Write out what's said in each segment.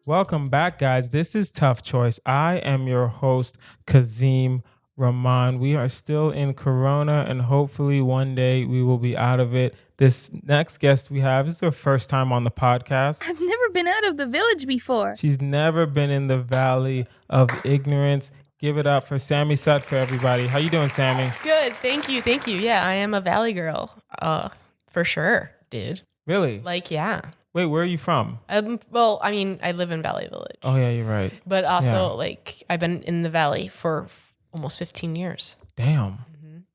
Welcome back, guys. This is Tough Choice. I am your host, Kazeem Rahman. We are still in Corona, and hopefully one day we will be out of it. This next guest we have is her first time on the podcast. I've never been out of the village before. She's never been in the valley of ignorance. Give it up for Sami Sutker, everybody. How you doing, Sami? Good. Thank you. Yeah, I am a valley girl. For sure, dude. Really? Yeah. Wait, where are you from? I live in Valley Village. Oh, yeah, you're right. But also, I've been in the valley for almost 15 years. Damn.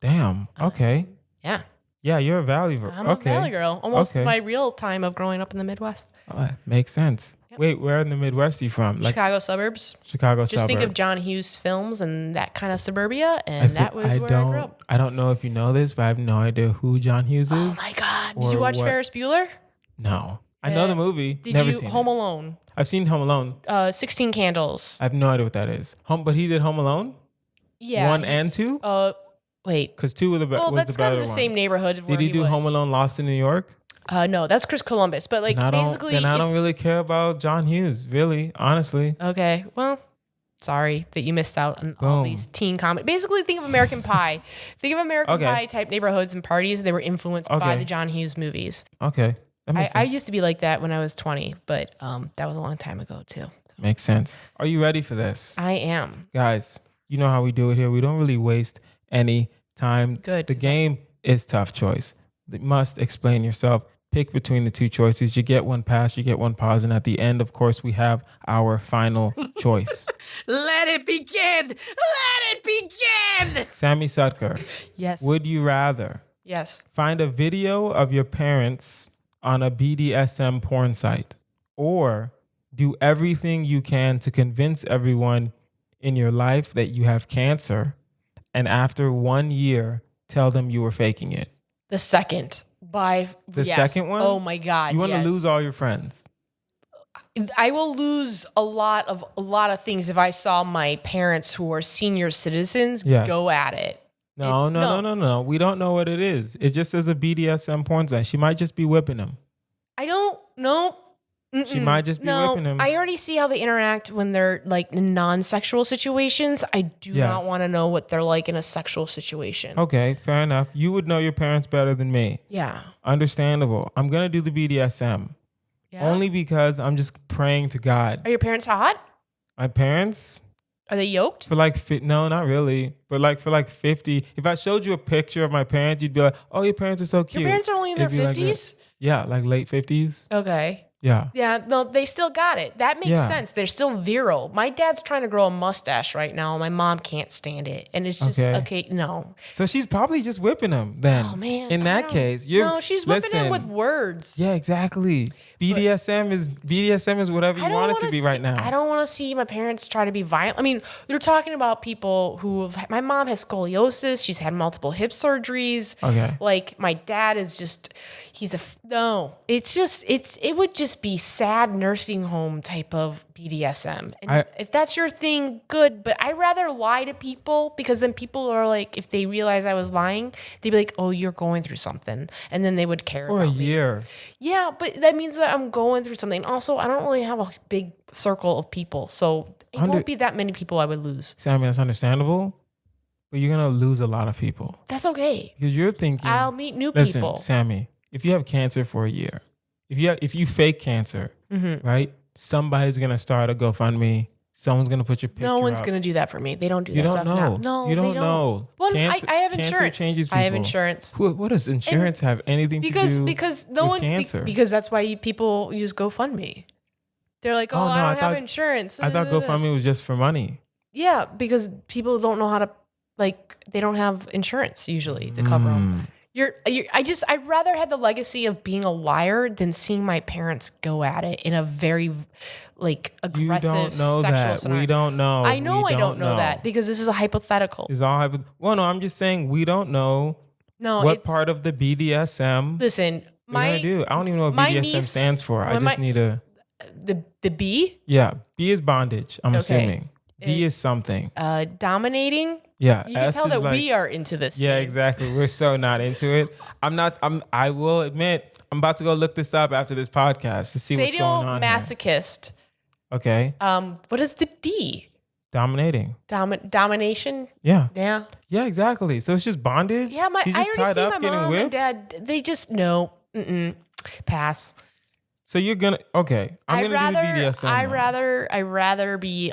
Damn. Okay. Yeah. Yeah, you're a valley girl. I'm a valley girl. Almost my real time of growing up in the Midwest. Oh, makes sense. Yep. Wait, where in the Midwest are you from? Chicago suburbs. Chicago Just suburbs. think of John Hughes films and that kind of suburbia, and that was where I grew up. I don't know if you know this, but I have no idea who John Hughes is. Oh my God. Did you watch Ferris Bueller? No. I know the movie. Did Never you seen Home it. Alone? I've seen Home Alone. 16 Candles. I have no idea what that is. But he did Home Alone? Yeah. 1 and 2? Wait. Because 2 was the better one. Well, that's kind of the same neighborhood. Did he do Home Alone Lost in New York? No, that's Chris Columbus. But basically, I don't really care about John Hughes, really, honestly. Okay, well, sorry that you missed out on all these teen comedy. Basically, think of American Pie. Think of American Pie type neighborhoods and parties. They were influenced by the John Hughes movies. Okay. I used to be like that when I was 20, but that was a long time ago too. So. Makes sense. Are you ready for this? I am. Guys, you know how we do it here. We don't really waste any time. Good. The game is Tough Choice. You must explain yourself. Pick between the two choices. You get one pass, you get one pause. And at the end, of course, we have our final choice. Let it begin. Let it begin. Sami Sutker. Yes. Would you rather Yes. find a video of your parents on a BDSM porn site or do everything you can to convince everyone in your life that you have cancer and after 1 year, tell them you were faking it? The second. Second one? Oh my God. You want to lose all your friends. I will lose a lot of things if I saw my parents who are senior citizens go at it. No. We don't know what it is. It just says a BDSM porn site. She might just be whipping them. I don't know. She might just be whipping them. I already see how they interact when they're like in non-sexual situations. I do not want to know what they're like in a sexual situation. Okay, fair enough. You would know your parents better than me. Yeah. Understandable. I'm going to do the BDSM. Yeah. Only because I'm just praying to God. Are your parents hot? My parents? Are they yoked? For no, not really. But for 50. If I showed you a picture of my parents, you'd be like, oh, your parents are so cute. Your parents are only in their 50s? Yeah, like late 50s. Okay. Yeah. Yeah, no, they still got it. That makes sense. They're still virile. My dad's trying to grow a mustache right now. My mom can't stand it. And it's just, no. So she's probably just whipping him then. Oh, man. In that case, she's whipping him with words. Yeah, exactly. BDSM is whatever you want it to be right now. I don't want to see my parents try to be violent. I mean, they're talking about people my mom has scoliosis. She's had multiple hip surgeries. Okay. Like my dad is just, it would just be sad nursing home type of BDSM. And if that's your thing, good. But I'd rather lie to people because then people are like, if they realize I was lying, they'd be like, oh, you're going through something. And then they would care for about a year. Me. Yeah, but that means that I'm going through something. Also, I don't really have a big circle of people. So it won't be that many people I would lose. Sammy, that's understandable. But you're going to lose a lot of people. That's okay. Because you're thinking. I'll meet new listen, people. Sammy, if you have cancer for a year, if you fake cancer, right? Somebody's going to start a GoFundMe. Someone's going to put your picture No one's up. going to do that for me. They don't do that stuff now. No, you don't they don't. know. Well, cancer, I have insurance. Cancer changes people. I have insurance. What does insurance have anything to do with cancer? Because that's why people use GoFundMe. They're like, I don't have insurance. I thought GoFundMe was just for money. Yeah, because people don't know how to, they don't have insurance usually to cover them. I'd rather have the legacy of being a liar than seeing my parents go at it in a very aggressive sexual scenario. We don't know. I know I don't know that because this is a hypothetical. It's all well, no, I'm just saying we don't know what part of the BDSM listen, I don't even know what BDSM stands for. I just need the B? Yeah, B is bondage, I'm assuming. D is something. Dominating? Yeah. You can tell that we are into this. Yeah, exactly. We're so not into it. I will admit, I'm about to go look this up after this podcast to see what's going on. Sadomasochist. Okay. What is the D? Dominating. Domination? Yeah. Yeah. Yeah, exactly. So it's just bondage? Yeah, He's I just already tied see up my getting mom and whipped? dad. They just no. Pass. So you're gonna okay. I'm gonna do the BDSM. I rather be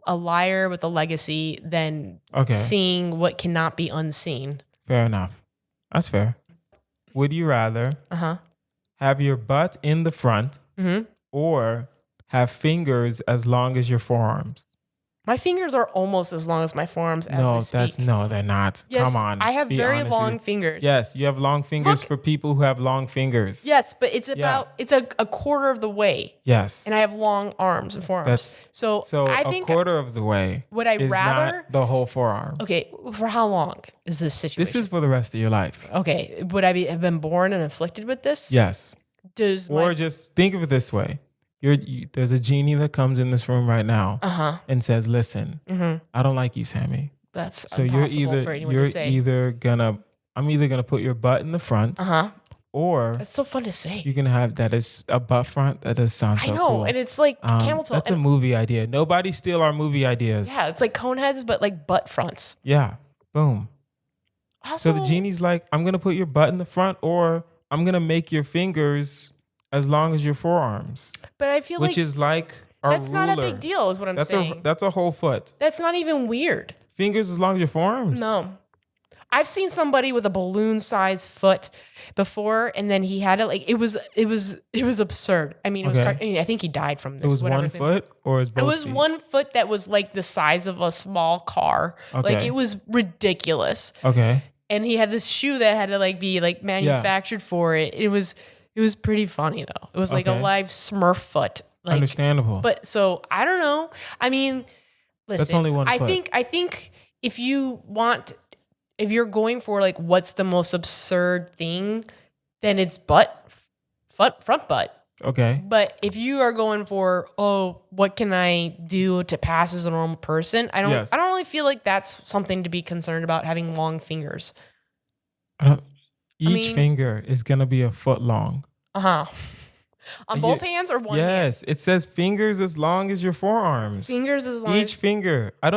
a liar with a legacy than Okay. seeing what cannot be unseen. Fair enough. That's fair. Would you rather have your butt in the front or have fingers as long as your forearms? My fingers are almost as long as my forearms as we speak. No, they're not. Yes, Come on. I have be very honest long with- fingers. Yes, you have long fingers for people who have long fingers. Yes, but it's it's a quarter of the way. Yes. And I have long arms and forearms. So I think quarter of the way would I is rather not the whole forearm. Okay, for how long is this situation? This is for the rest of your life. Okay, would I have been born and afflicted with this? Yes. Does or just think of it this way. There's a genie that comes in this room right now and says, listen, I don't like you, Sammy. That's so impossible for anyone to say. I'm either gonna put your butt in the front, or that's so fun to say. You're gonna have that is a butt front. That does sound so I know, cool. and it's like camel toe. That's a movie idea. Nobody steal our movie ideas. Yeah, it's like cone heads, but like butt fronts. Yeah, boom. Also, so the genie's like, I'm gonna put your butt in the front, or I'm gonna make your fingers as long as your forearms. But I feel which is like a that's ruler. not a big deal, is what I'm saying. That's a whole foot. That's not even weird. Fingers as long as your forearms? No. I've seen somebody with a balloon-sized foot before, and then he had it like it was absurd. I mean, it was. I think he died from this. It was one foot, or it was feet? 1 foot that was like the size of a small car. Okay. Like it was ridiculous. Okay. And he had this shoe that had to like be like manufactured for it. It was pretty funny though. It was like a live Smurf foot. Like, understandable. But so I don't know. I mean, listen. That's only 1 foot. I think if you're going for like what's the most absurd thing, then it's front butt. Okay. But if you are going for, what can I do to pass as a normal person? I don't really feel like that's something to be concerned about, having long fingers. Each finger is gonna be a foot long. On both hands or one hand? Yes, it says fingers as long as your forearms. Fingers as long each finger. I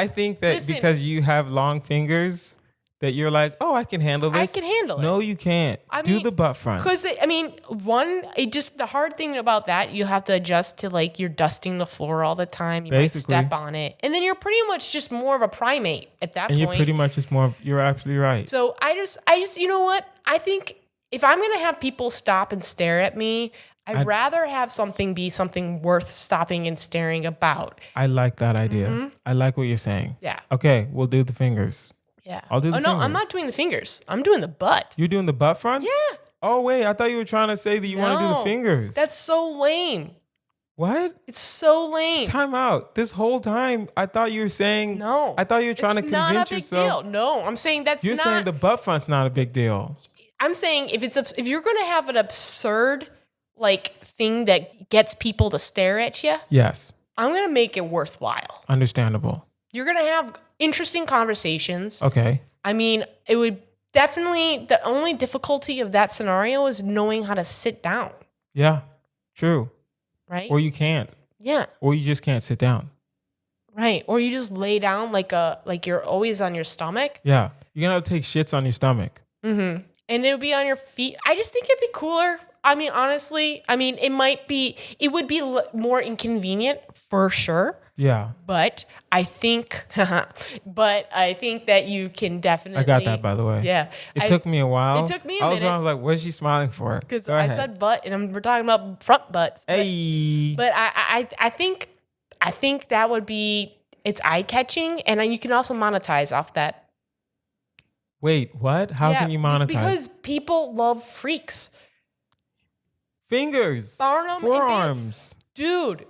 think that because you have long fingers that you're like, I can handle this. I can handle it. No, you can't. Do the butt front. Because the hard thing about that, you have to adjust to like you're dusting the floor all the time. You might step on it, and then you're pretty much just more of a primate at that point. And you're pretty much just more. You're absolutely right. So I just you know what? I think if I'm gonna have people stop and stare at me, I'd rather have something be something worth stopping and staring about. I like that idea. I like what you're saying. Yeah. Okay, we'll do the fingers. Yeah. I'll do the fingers. No, I'm not doing the fingers. I'm doing the butt. You're doing the butt front? Yeah. Oh, wait. I thought you were trying to say that you want to do the fingers. That's so lame. What? It's so lame. Time out. This whole time, I thought you were saying... No. I thought you were trying to convince yourself... It's not a big deal. No, I'm saying You're saying the butt front's not a big deal. I'm saying if you're going to have an absurd like thing that gets people to stare at you... Yes. I'm going to make it worthwhile. Understandable. You're going to have interesting conversations. Okay. I mean, it would definitely, the only difficulty of that scenario is knowing how to sit down. Yeah, true. Right? Or you can't. Yeah. Or you just can't sit down. Right. Or you just lay down like you're always on your stomach. Yeah. You're going to have to take shits on your stomach. Mm-hmm. And it would be on your feet. I just think it'd be cooler. I mean, honestly, it would be more inconvenient for sure. Yeah. But I think that you can definitely. I got that, by the way. Yeah. It took me a while. It took me a minute. I was like, what is she smiling for? Because I said butt and we're talking about front butts. Hey. But I think that would be, it's eye catching, and you can also monetize off that. Wait, what? How can you monetize? Because people love freaks. Fingers. Barnum forearms. Dude,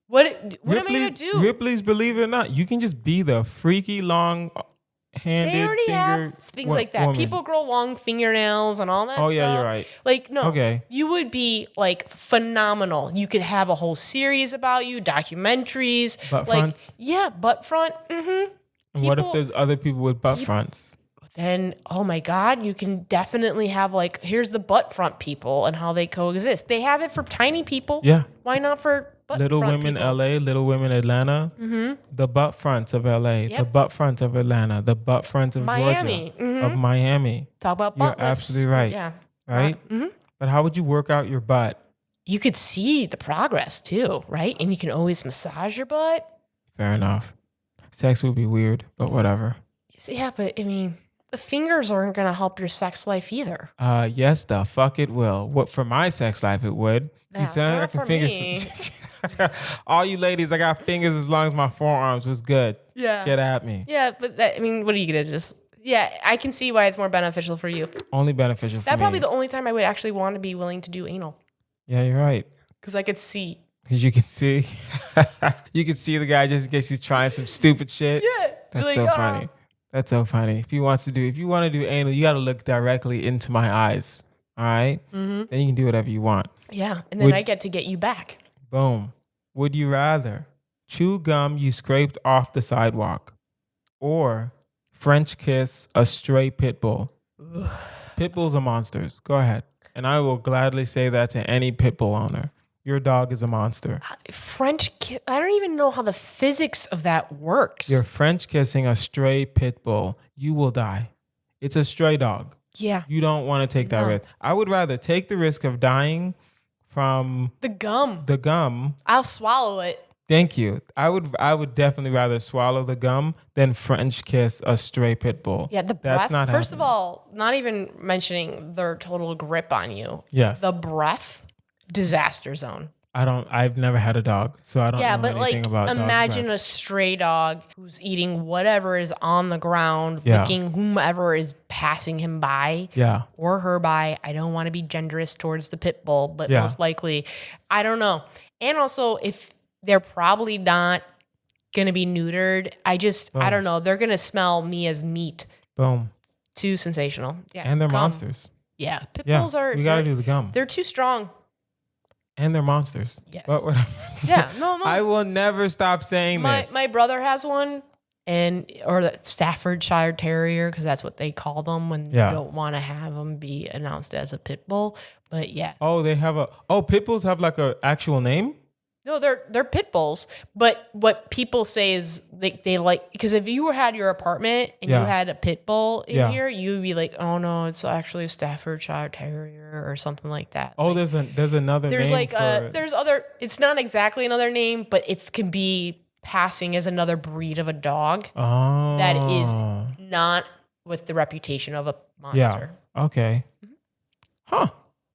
what am I going to do? Ripley's, believe it or not, you can just be the freaky long-handed They already have things like that. Woman. People grow long fingernails and all that stuff. Oh, yeah, you're right. Like, no. Okay. You would be, like, phenomenal. You could have a whole series about you, documentaries. Butt fronts? Yeah, butt front. Mm-hmm. And what if there's other people with butt fronts? Then, oh my God, you can definitely have here's the butt front people and how they coexist. They have it for tiny people. Yeah. Why not for butt Little front Women people. LA, Little Women Atlanta, the butt fronts of LA, the Yep. butt front of Atlanta, the butt front of Miami. Georgia, of Miami. Talk about You're butt lifts. absolutely right. Yeah. Right? But how would you work out your butt? You could see the progress too, right? And you can always massage your butt. Fair enough. Sex would be weird, but whatever. Yeah, but I mean, the fingers aren't going to help your sex life either. Yes, the fuck it will. What for my sex life it would. Nah, You said I not can for fingers. me. All you ladies, I got fingers as long as my forearms was good. Yeah. Get at me. Yeah, but that, I mean, what are you going to just... Yeah, I can see why it's more beneficial for you. Only beneficial for That's me. probably the only time I would actually want to be willing to do anal. Yeah, you're right. Because I could see. Because you can see. You can see the guy just in case he's trying some stupid shit. Yeah. That's like, so funny. That's so funny. If you want to do anal, you got to look directly into my eyes. All right? Then you can do whatever you want. Yeah, and then I get to get you back. Boom. Would you rather chew gum you scraped off the sidewalk or French kiss a stray pit bull? Pit bulls are monsters. Go ahead. And I will gladly say that to any pit bull owner. Your dog is a monster. French kiss, I don't even know how the physics of that works. You're French kissing a stray pit bull. You will die. It's a stray dog. Yeah. You don't want to take that risk. I would rather take the risk of dying from The gum. the gum. I'll swallow it. Thank you. I would definitely rather swallow the gum than French kiss a stray pit bull. Yeah, the That's breath. not First of happening. all, not even mentioning their total grip on you. Yes. The breath, disaster zone. I've never had a dog, so I don't Yeah, know but anything like about dog imagine breath. a stray dog who's eating whatever is on the ground, Yeah. licking whomever is passing him by. Yeah. Or her by. I don't want to be genderist towards the pit bull, but Yeah. most likely, I don't know. And also, if they're probably not going to be neutered, I don't know. They're going to smell me as meat. Boom. Too sensational. Yeah. And they're gum. monsters. Yeah. Pit Yeah. bulls are, We got to do the gum. they're too strong. And they're monsters. Yes. But whatever. Yeah. No. I will never stop saying this. My brother has one, or the Staffordshire Terrier, because that's what they call them when Yeah. you don't want to have them be announced as a pit bull. But yeah. Oh, they have pit bulls have like a actual name? No, they're pit bulls. But what people say is they like, because if you had your apartment and Yeah. you had a pit bull in Yeah. here, you'd be like, oh no, it's actually a Staffordshire Terrier or something like that. Oh, Like, there's another there's name like for there's other. It's not exactly another name, but it can be passing as another breed of a dog Oh. that is not with the reputation of a monster. Yeah. Okay. Huh.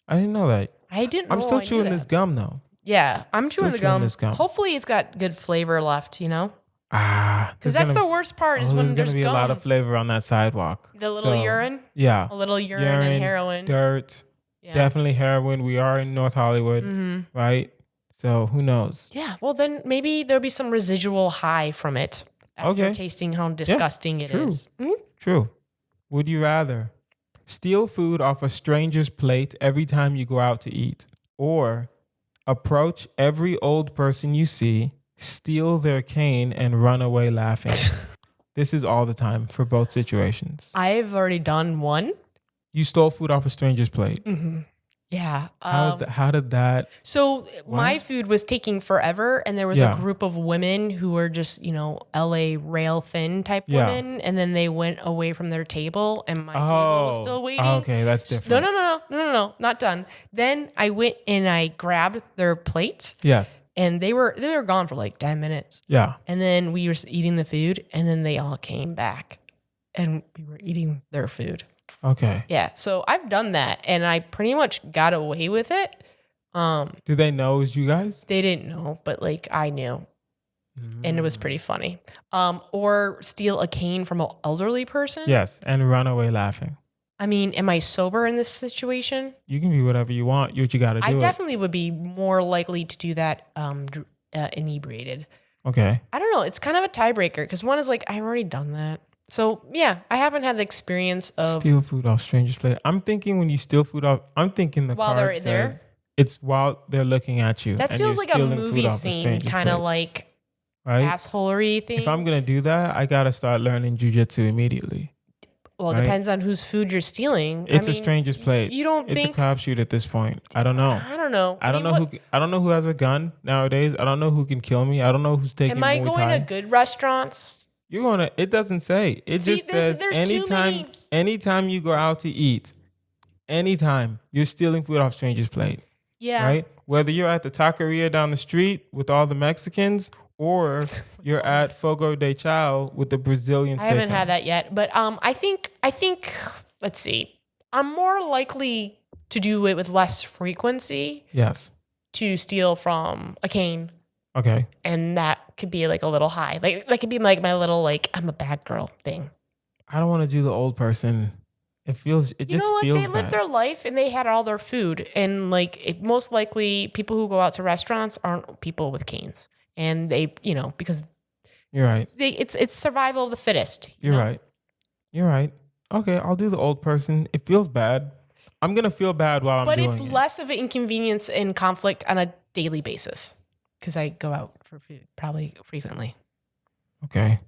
I didn't know that. I didn't. I'm know still I knew chewing that. this gum though. Yeah, I'm chewing the gum. this gum. Hopefully, it's got good flavor left. You know. Because Because that's the worst part is when there's there's gonna be gum. a lot of flavor on that sidewalk. The little urine, Yeah. a little urine and heroin. Dirt. Yeah. Definitely heroin. We are in North Hollywood, right? So who knows? Yeah. Well, then maybe there'll be some residual high from it after Okay. tasting how disgusting it true. is. True. Would you rather steal food off a stranger's plate every time you go out to eat, or approach every old person you see, steal their cane, and run away laughing? This is all the time for both situations. I've already done one. You stole food off a stranger's plate. Yeah. How did that? So my food was taking forever, and there was Yeah. a group of women who were just, LA rail thin type Yeah. women, and then they went away from their table, and my table was still waiting. Okay, that's different. No, not done. Then I went and I grabbed their plates, Yes. and they were gone for like 10 minutes, Yeah. and then we were eating the food, and then they all came back, and we were eating their food. Okay. Yeah, so I've done that, and I pretty much got away with it. Do they know it was you guys? They didn't know, but like I knew, and it was pretty funny. Or steal a cane from an elderly person. Yes, and run away laughing. I mean, am I sober in this situation? You can be whatever you want. You got to do I it. definitely would be more likely to do that inebriated. Okay. I don't know. It's kind of a tiebreaker because one is like I've already done that. So yeah, I haven't had the experience of Steal food off strangers' plate. I'm thinking when you steal food off, I'm thinking the While card they're there? says it's while they're looking at you. that and feels you're like a stealing food movie off scene, stranger's kind of plate, like right? assholery thing. If I'm gonna do that, I gotta start learning jujitsu immediately. Well, it right? depends on whose food you're stealing. It's a stranger's plate. You don't It's think? a crapshoot at this point. I don't know. I don't know. I don't know who. I don't know who has a gun nowadays. I don't know who can kill me. I don't know who's taking Am I Muay going Thai. to good restaurants? You're gonna. It doesn't say. It See, just says there's too many. anytime you go out to eat, anytime you're stealing food off strangers' plate, Yeah. right? Whether you're at the taqueria down the street with all the Mexicans, or you're at Fogo de Chao with the Brazilian I steak. haven't had that yet, but I think let's see. I'm more likely to do it with less frequency Yes. to steal from a cane, Okay. and that could be like a little high. Like that could be like my little like I'm a bad girl thing. I don't want to do the old person. It feels. It You just know what? feels They lived bad. their life and they had all their food, and like most likely people who go out to restaurants aren't people with canes, and they because You're right. it's survival of the fittest. you You're know? right. You're right. Okay, I'll do the old person. It feels bad. I'm gonna feel bad while I'm But doing it's it. less of an inconvenience and conflict on a daily basis because I go out for food probably frequently. Okay.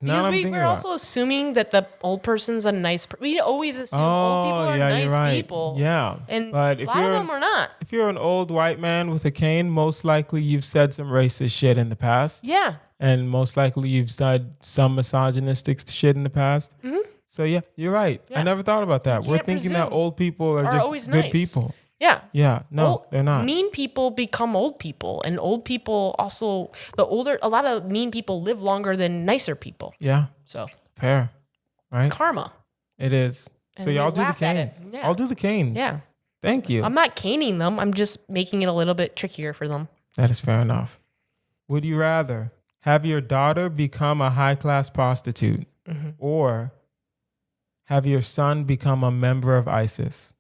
Now Because I'm thinking we're about also assuming that the old person's a nice person. We always assume old people are yeah, nice you're right. people. Yeah. And But a if lot of you're them are not. if you're an old white man with a cane, most likely you've said some racist shit in the past. Yeah. And most likely you've said some misogynistic shit in the past. Mhm. So yeah, you're right. Yeah. I never thought about that. You We're can't thinking that presume old people are are just always good nice. people. Yeah. Yeah. No, Old- they're not. Mean people become old people. And old people also, a lot of mean people live longer than nicer people. Yeah. So Fair. Right? it's karma. It is. So And y'all they do the laugh at it. canes. Yeah. I'll do the canes. Yeah. Thank you. I'm not caning them. I'm just making it a little bit trickier for them. That is fair enough. Would you rather have your daughter become a high class prostitute Mhm. or have your son become a member of ISIS?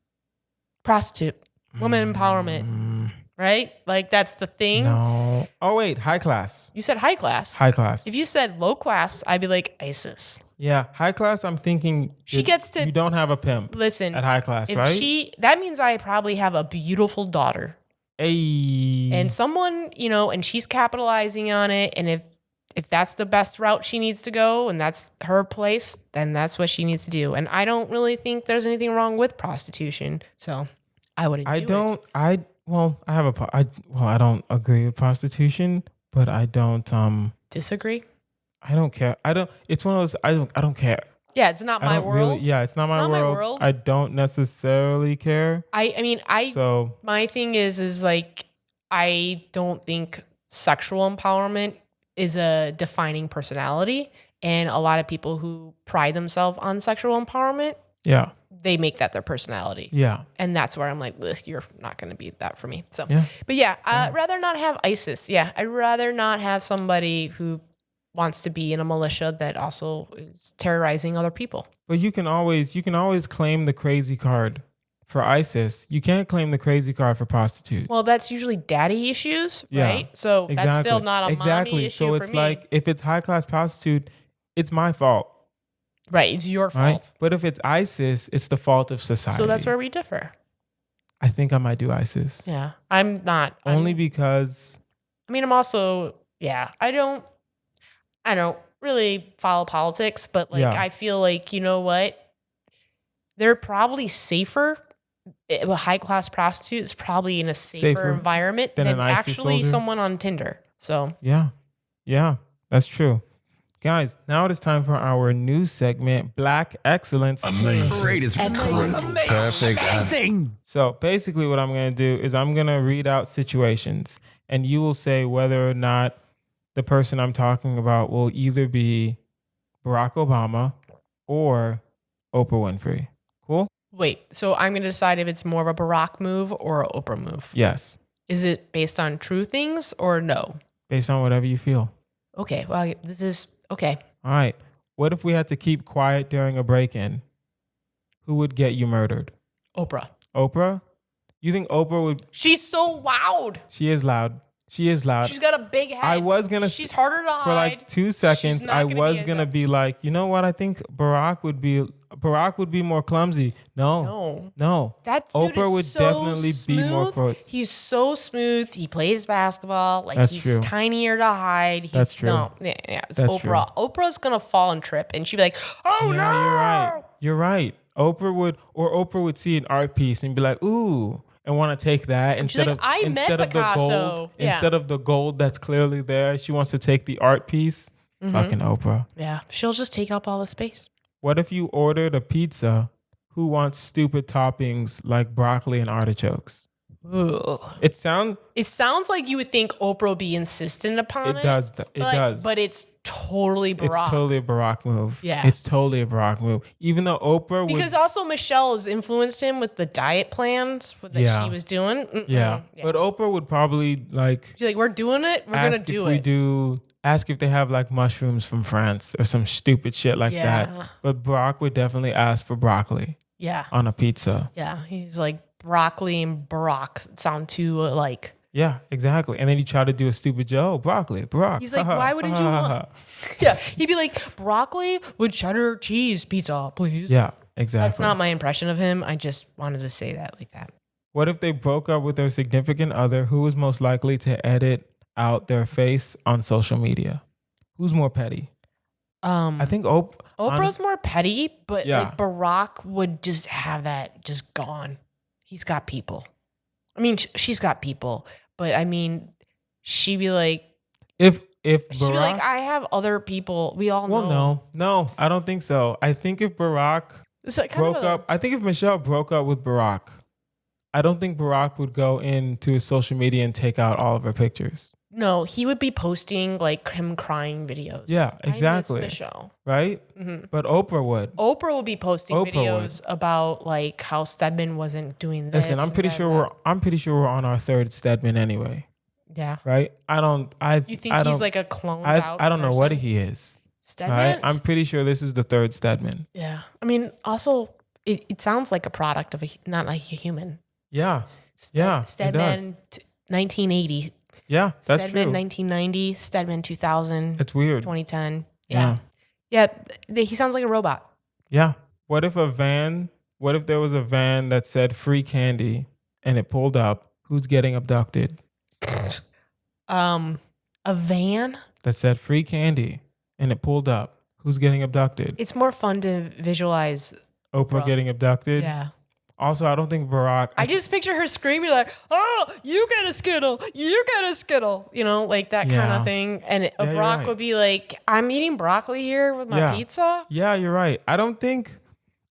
Prostitute. Women empowerment. Right? Like that's the thing. No. Oh, wait. High class. You said high class. High class. If you said low class, I'd be like ISIS. Yeah. High class, I'm thinking She gets to you don't have a pimp listen. at high class, If right? that means I probably have a beautiful daughter. Hey. And someone, and she's capitalizing on it. And if that's the best route she needs to go and that's her place, then that's what she needs to do. And I don't really think there's anything wrong with prostitution. So I wouldn't do it. I don't agree with prostitution, but I don't Disagree? I don't care. It's one of those I don't care. Yeah, it's not I my don't world. really- yeah, it's not my my world. world. I don't necessarily care. I my thing is like I don't think sexual empowerment is a defining personality, and a lot of people who pride themselves on sexual empowerment, Yeah. they make that their personality. Yeah. And that's where I'm like, "Ugh, you're not going to be that for me. So, Yeah. but yeah, I'd rather not have ISIS. Yeah, I'd rather not have somebody who wants to be in a militia that also is terrorizing other people. But you can always claim the crazy card for ISIS. You can't claim the crazy card for prostitute. Well, that's usually daddy issues, Yeah, right? So that's still not a mommy issue So for it's me. like if it's high class prostitute, it's my fault. Right, it's your fault. Right? But if it's ISIS, it's the fault of society. So that's where we differ. I think I might do ISIS. Yeah, I'm not. Only because I'm also, yeah, I don't really follow politics, but like, Yeah. I feel like, you know what? They're probably safer. A high class prostitute is probably in a safer environment than than an ISIS actually soldier. someone on Tinder. So Yeah, that's true. Guys, now it is time for our new segment, Black Excellence. Greatest perfect. So basically what I'm going to do is I'm going to read out situations and you will say whether or not the person I'm talking about will either be Barack Obama or Oprah Winfrey. Cool? wait, so I'm going to decide if it's more of a Barack move or an Oprah move. Yes. Is it based on true things or no? Based on whatever you feel. Okay, well, this is okay. All right. What if we had to keep quiet during a break-in? Who would get you murdered? Oprah. Oprah? You think Oprah would... She's so loud. She is loud. She is loud. She's got a big head. I was going to... She's harder to hide. For like 2 seconds, not I gonna was be going to be like, you know what? I think Barack would be more clumsy. No. That dude Oprah is would so definitely be more smooth. He's so smooth. He plays basketball. Like That's he's true. tinier to hide. That's true. No, yeah. It's That's Oprah. Oprah's gonna fall and trip, and she'd be like, "Oh Yeah, no!" you're right. you're right. Oprah would see an art piece and be like, ooh, and want to take that she's like, I met of the Picasso. gold. Yeah. Instead of the gold that's clearly there, she wants to take the art piece. Fucking Oprah. Yeah. She'll just take up all the space. What if you ordered a pizza? Who wants stupid toppings like broccoli and artichokes? Ooh. It sounds like you would think Oprah would be insistent upon it. It does. It does. But it's totally Barack. It's totally a Barack move. Yeah. It's totally a Barack move. Even though Oprah because also Michelle has influenced him with the diet plans that she was doing. Yeah. But Oprah would probably like... She's like, we're doing it. We're going to do it. Ask if they have like mushrooms from France or some stupid shit like that. But Barack would definitely ask for broccoli. Yeah. On a pizza. Yeah. He's like, broccoli and Barack sound too alike. Yeah, exactly. And then he tried to do a stupid joke. Barack. He's like, why wouldn't you want... Yeah. He'd be like, broccoli with cheddar cheese pizza, please. Yeah, exactly. That's not my impression of him. I just wanted to say that like that. What if they broke up with their significant other? Who is most likely to edit out their face on social media? Who's more petty? I think Oprah's more petty, but like Barack would just have that just gone. He's got people. I mean, she's got people, but I mean, she'd be like, if she'd Barack, be like, I have other people. We all know. Well, no, I don't think so. I think if Barack broke up, I think if Michelle broke up with Barack, I don't think Barack would go into his social media and take out all of her pictures. No, he would be posting like him crying videos. Yeah, exactly. I miss Michelle. Right? Mm-hmm. But Oprah would. Oprah would be posting videos about like how Stedman wasn't doing this. Listen, I'm pretty sure we're on our third Stedman anyway. Yeah. Right? You think he's like a cloned out I don't know person? what he is. Stedman? Right? I'm pretty sure this is the third Stedman. Yeah. I mean, also it sounds like a product of not like a human. Yeah. Stedman 1980. Yeah, that's Stedman true. 1990, Stedman 2000. It's weird. 2010. Yeah. He sounds like a robot. Yeah. What if there was a van that said free candy and it pulled up? Who's getting abducted? A van that said free candy and it pulled up. Who's getting abducted? It's more fun to visualize Oprah getting abducted. Yeah. Also, I don't think Barack... I just picture her screaming like, oh, you get a Skittle. You get a Skittle. You know, like that kind of thing. And Barack would be like, I'm eating broccoli here with my pizza. Yeah, you're right. I don't think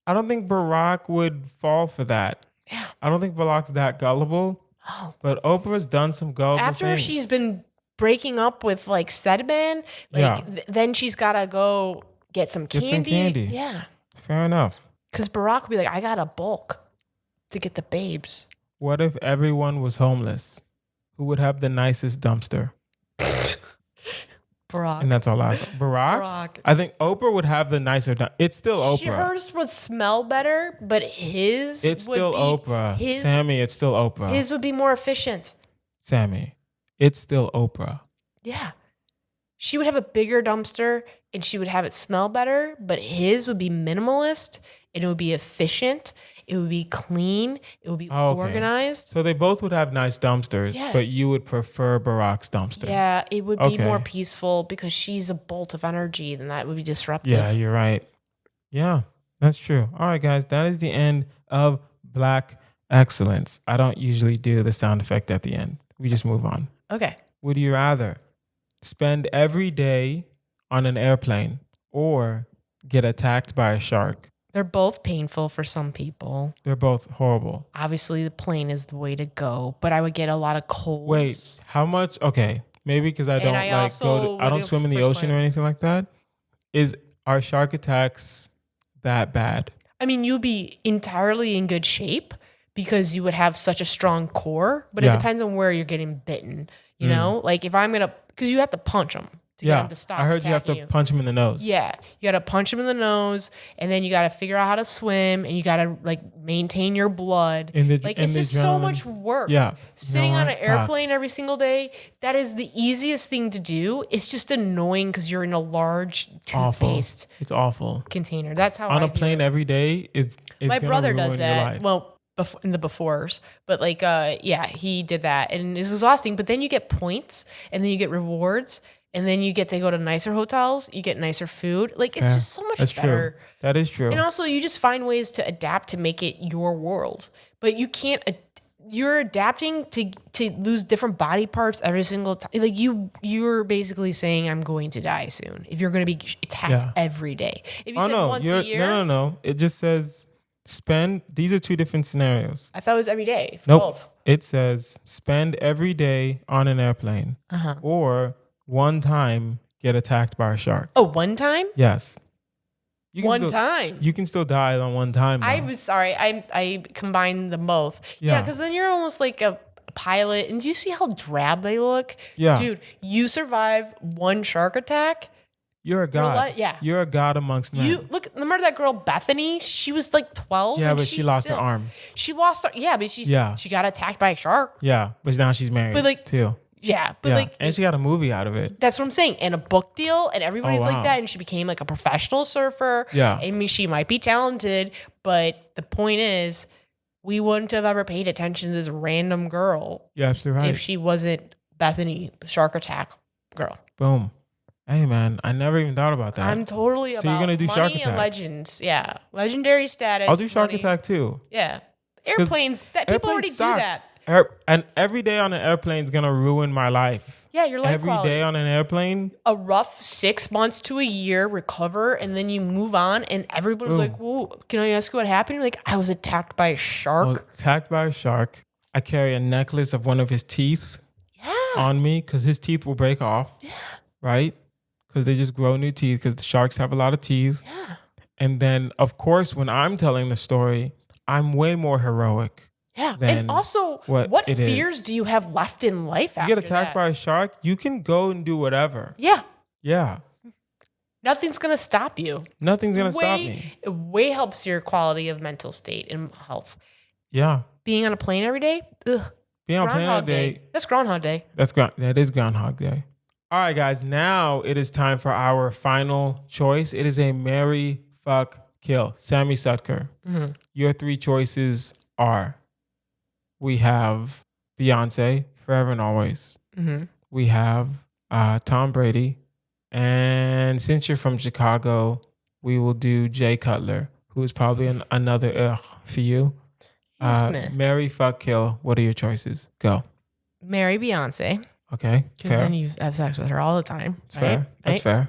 Barack would fall for that. Yeah. I don't think Barack's that gullible. Oh. But Oprah's done some gullible After things. she's been breaking up with like Stedman, then she's got to go get some candy. Yeah. Fair enough. Because Barack would be like, I got a bulk to get the babes. What if everyone was homeless? Who would have the nicest dumpster? Barack. And that's all I said. Barack? I think Oprah would have the nicer dumpster. It's still Oprah. Hers would smell better, but his It's still Oprah. His, Sammy, it's still Oprah. His would be more efficient. Sammy, it's still Oprah. Yeah. She would have a bigger dumpster and she would have it smell better, but his would be minimalist and it would be efficient. It would be clean. It would be organized. So they both would have nice dumpsters, but you would prefer Barack's dumpster. Yeah, it would be more peaceful because she's a bolt of energy and that would be disruptive. Yeah, you're right. Yeah, that's true. All right, guys, that is the end of Black Excellence. I don't usually do the sound effect at the end. We just move on. Okay. Would you rather spend every day on an airplane or get attacked by a shark? They're both painful for some people. They're both horrible. Obviously, the plane is the way to go, but I would get a lot of colds. Wait, how much? Okay, maybe because I don't I don't swim in the ocean or anything like that. Are shark attacks that bad? I mean, you'd be entirely in good shape because you would have such a strong core, but it depends on where you're getting bitten. You know, like if I'm gonna, because you have to punch them to get them to stop. I heard you have to punch him in the nose. Yeah, you got to punch him in the nose, and then you got to figure out how to swim, and you got to like maintain your blood. It's just so much work. Yeah, sitting on an airplane every single day, that is the easiest thing to do. It's just annoying because you're in a large toothpaste. It's awful container. That's how on a plane every day is. My brother does that. Well. In the befores, but like, he did that and it's exhausting, but then you get points and then you get rewards And then you get to go to nicer hotels. You get nicer food. Like, it's just so much That's better. true. That is true. And also, you just find ways to adapt to make it your world. But you can't. You're adapting to lose different body parts every single time. Like, you're basically saying, I'm going to die soon if you're going to be attacked every day. If you said once a year. No. It just says spend. These are two different scenarios. I thought it was every day. Nope. Both. It says spend every day on an airplane or one time get attacked by a shark. Oh, one time? Yes. One time. You can still die on one time. I was sorry. I combined them both. Yeah, because then you're almost like a pilot. And do you see how drab they look? Yeah. Dude, you survive one shark attack. You're a god. You're a god amongst men. You look. Remember that girl Bethany? She was like 12. Yeah, and but she lost her arm. She lost her. Yeah, but she got attacked by a shark. Yeah, but now she's married. But like too. Yeah, but like, and she got a movie out of it. That's what I'm saying, and a book deal, and everybody's like that. And she became like a professional surfer. Yeah, I mean, she might be talented, but the point is, we wouldn't have ever paid attention to this random girl. Yeah, absolutely right. If she wasn't Bethany, the shark attack girl. Boom. Hey man, I never even thought about that. I'm totally about you're gonna do money shark attack and legends. Yeah, legendary status. I'll do shark money. attack too. Yeah, airplanes. That people already do that. And every day on an airplane is gonna ruin my life. Yeah, your life every quality. day on an airplane. A rough 6 months to a year, recover, and then you move on. And everybody's like, "Well, can I ask you what happened?" You're like, I was attacked by a shark. Attacked by a shark. I carry a necklace of one of his teeth on me because his teeth will break off. Yeah. Right? Because they just grow new teeth because the sharks have a lot of teeth. Yeah. And then, of course, when I'm telling the story, I'm way more heroic. Yeah, and also, what fears do you have left in life after you get attacked by a shark, you can go and do whatever. Yeah. Yeah. Nothing's going to stop you. Nothing's going to stop me. It way helps your quality of mental state and health. Yeah. Being on a plane every day? Ugh. Being on a plane every day. That's Groundhog Day. That is Groundhog Day. All right, guys. Now it is time for our final choice. It is a marry, fuck, kill. Sami Sutker. Mm-hmm. Your three choices are... We have Beyonce, Forever and Always. Mm-hmm. We have Tom Brady. And since you're from Chicago, we will do Jay Cutler, who is probably another for you. Marry, fuck, kill. What are your choices? Go. Marry Beyonce. Okay. Because then you have sex with her all the time. That's fair. That's fair.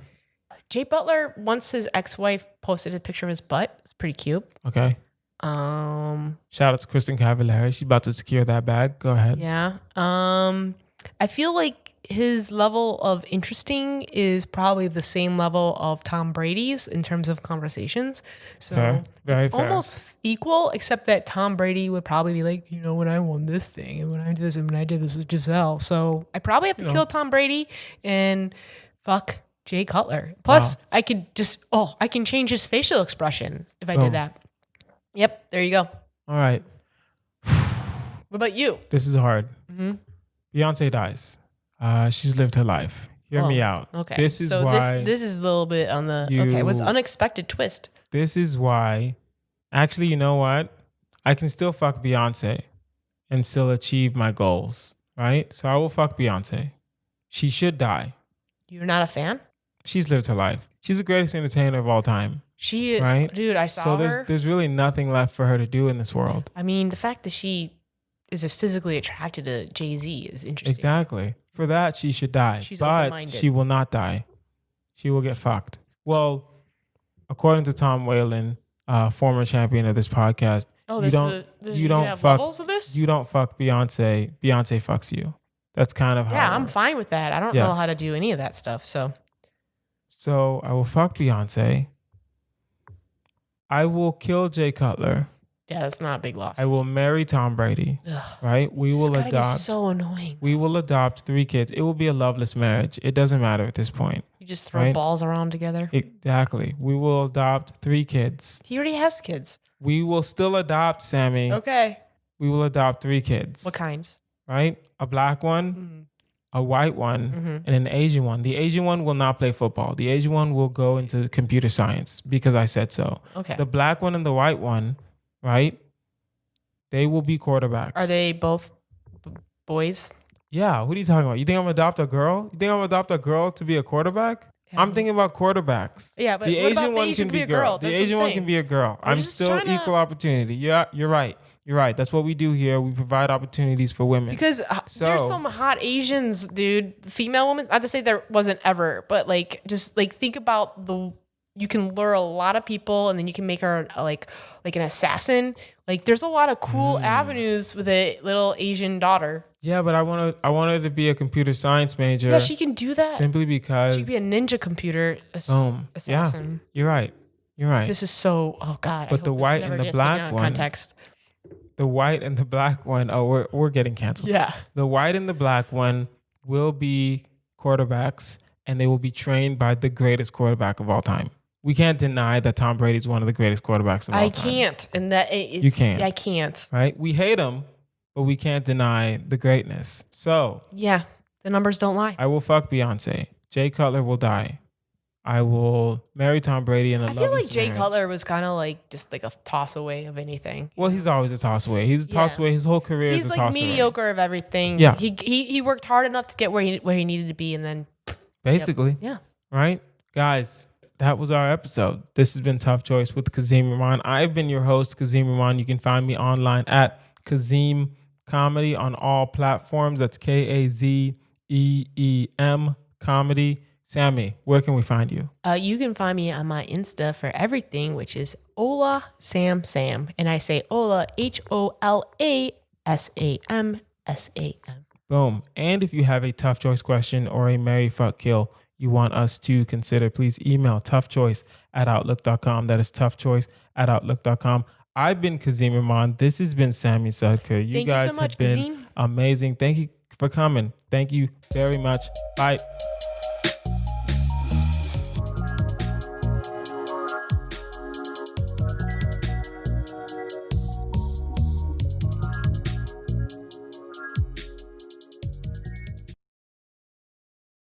Jay Butler, once his ex-wife posted a picture of his butt. It's pretty cute. Okay. Shout out to Kristen Cavallari. She's about to secure that bag. Go ahead. Yeah. I feel like his level of interesting is probably the same level of Tom Brady's in terms of conversations. So it's almost equal, except that Tom Brady would probably be like, when I won this thing and when I did this and when I did this with Giselle. So I probably have to kill Tom Brady and fuck Jay Cutler. Plus, I can change his facial expression if I did that. Yep, there you go. All right. What about you? This is hard. Mm-hmm. Beyonce dies. She's lived her life. Hear me out. Okay. This is why. This is a little bit on the. Okay, it was an unexpected twist. This is why. Actually, you know what? I can still fuck Beyonce and still achieve my goals. Right? So I will fuck Beyonce. She should die. You're not a fan? She's lived her life. She's the greatest entertainer of all time. She is, right? Dude. I saw her. So there's really nothing left for her to do in this world. I mean, the fact that she is as physically attracted to Jay-Z is interesting. Exactly. For that, she should die. She's but open-minded. She will not die. She will get fucked. Well, according to Tom Whalen, former champion of this podcast, you don't fuck levels of this? You don't fuck Beyonce. Beyonce fucks you. That's kind of how. Yeah, I'm fine with that. I don't know how to do any of that stuff. So I will fuck Beyonce. I will kill Jay Cutler. Yeah, that's not a big loss. I will marry Tom Brady. Ugh. Right? We will adopt. So annoying. We will adopt 3 kids. It will be a loveless marriage. It doesn't matter at this point. You just throw balls around together. Exactly. We will adopt 3 kids. He already has kids. We will still adopt, Sammy. Okay. We will adopt 3 kids. What kinds? Right? A black one, a white one, and an Asian one. The Asian one will not play football. The Asian one will go into computer science because I said so. Okay. The black one and the white one, right? They will be quarterbacks. Are they both boys? Yeah, what are you talking about? You think I'm gonna adopt a girl? You think I'm gonna adopt a girl to be a quarterback? Yeah, I'm thinking about quarterbacks. Yeah, but the what Asian about the one Asian can could be be a girl? The That's what I'm Asian one saying. can be a girl. I'm I'm just still trying to- equal opportunity. Yeah, you're right. You're right. That's what we do here. We provide opportunities for women. Because there's some hot Asians, dude. Female women. Not to say there wasn't ever, but like just like think about you can lure a lot of people, and then you can make her like an assassin. Like there's a lot of cool avenues with a little Asian daughter. Yeah, but I want her to be a computer science major. Yeah, she can do that. Simply because She could be a ninja computer assassin. Yeah, you're right. You're right. This is so. Oh God. But the white and the black one. Context. The white and the black one. Oh, we're getting canceled. Yeah. The white and the black one will be quarterbacks, and they will be trained by the greatest quarterback of all time. We can't deny that Tom Brady is one of the greatest quarterbacks of all time. I can't, and that it's, You can't. I can't. Right? We hate him, but we can't deny the greatness. So Yeah, the numbers don't lie. I will fuck Beyonce. Jay Cutler will die. I will marry Tom Brady in a I feel like loveless Jay marriage. Cutler was kind of like just like a toss away of anything. Well, he's always a toss away. He's a toss Yeah. away. His whole career He's is a like toss away. mediocre of everything. Yeah. He worked hard enough to get where he needed to be, and then Basically. yeah. Right? Guys, that was our episode. This has been Tough Choice with Kazeem Rahman. I've been your host, Kazeem Rahman. You can find me online at Kazeem Comedy on all platforms. That's KAZEEM Comedy. Sammy, where can we find you? You can find me on my Insta for everything, which is Ola Sam Sam, and I say Ola HOLASAMSAM. Boom. And if you have a tough choice question or a marry, fuck, kill you want us to consider, please email toughchoice@outlook.com. That is toughchoice@outlook.com. I've been Kazeem Rahman. This has been Sami Sutker. You Thank you guys so much, have been Kazeem. amazing. Thank you for coming. Thank you very much. Bye.